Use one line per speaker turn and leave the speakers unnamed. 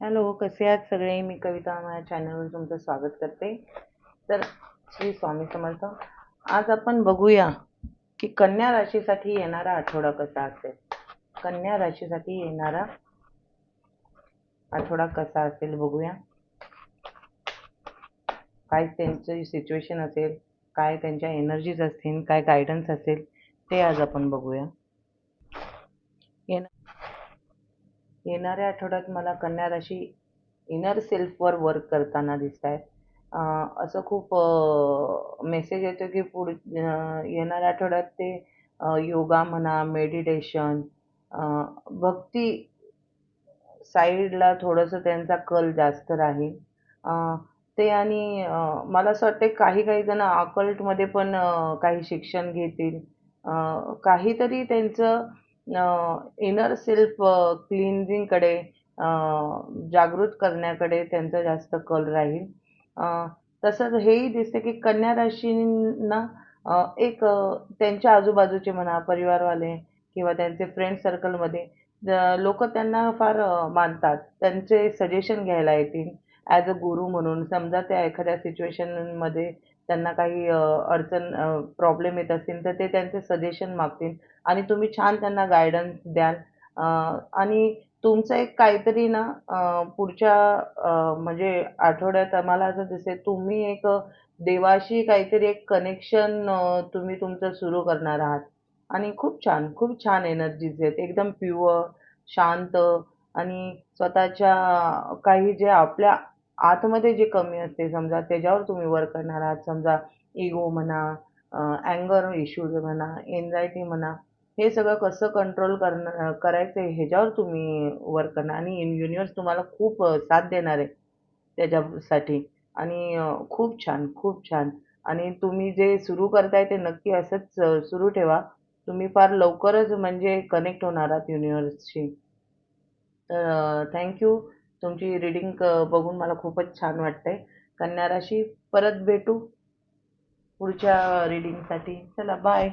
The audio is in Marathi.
हॅलो, कसे आहात सगळे? मी कविता माझ्या चॅनलवर तुमचं स्वागत करते. तर श्री स्वामी समर्थ. आज आपण बघूया की कन्या राशीसाठी येणारा आठवडा कसा असेल. कन्या राशीसाठी येणारा आठवडा कसा असेल बघूया. काय त्यांची सिच्युएशन असेल, काय त्यांच्या एनर्जीज असतील, काय गायडन्स असेल, ते आज आपण बघूया. येणाऱ्या आठवड्यात मला कन्या राशी इनर सेल्फवर वर्क करताना दिसत आहेत. असं खूप मेसेज येतो की येणाऱ्या आठवड्यात ते योगा म्हणा, मेडिटेशन, भक्ती साईडला थोडंसं त्यांचा कल जास्त राहील. ते आणि मला असं वाटतं काही काही जण ऑकल्टमध्ये पण काही शिक्षण घेतील. काहीतरी त्यांचं इनर सेल्फ क्लिन्झिंगकडे, जागृत करण्याकडे त्यांचा जास्त कल राहील. तसंच हेही दिसतं की कन्या राशींना एक त्यांच्या आजूबाजूचे म्हणा, परिवारवाले किंवा त्यांचे फ्रेंड सर्कलमध्ये लोकं त्यांना फार मानतात. त्यांचे सजेशन घ्यायला येतील ॲज अ गुरु म्हणून. समजा त्या एखाद्या सिच्युएशनमध्ये त्यांना काही अडचण, प्रॉब्लेम येत असतील, तर ते त्यांचे सजेशन मागतील आणि तुम्ही छान त्यांना गाईडन्स द्याल. आणि तुमचं एक काहीतरी ना, पुढच्या म्हणजे आठवड्यात आम्हाला असं दिसेल तुम्ही एक देवाशी काहीतरी एक कनेक्शन तुम्ही तुमचं सुरू करणार आहात आणि खूप छान, खूप छान एनर्जीज आहेत. एकदम प्युअर, शांत आणि स्वतःच्या काही जे आपल्या आतमध्ये जे कमी असते समजा त्याच्यावर तुम्ही वर्क करणार आहात. समजा इगो म्हणा, अँगर इश्यूज म्हणा, एन्झायटी म्हणा, हे सगळं कसं कंट्रोल करायचं ह्याच्यावर तुम्ही वर्क करणार आणि युनिव्हर्स तुम्हाला खूप साथ देणार आहे त्याच्यासाठी. आणि खूप छान, खूप छान. आणि तुम्ही जे सुरू करताय ते नक्की असंच सुरू ठेवा. तुम्ही फार लवकरच म्हणजे कनेक्ट होणार आहात युनिव्हर्सशी. तर तुमची रीडिंग बघून मला खूपच छान वाटतंय. कन्या राशी, परत भेटू पुढच्या रीडिंगसाठी. चला बाय.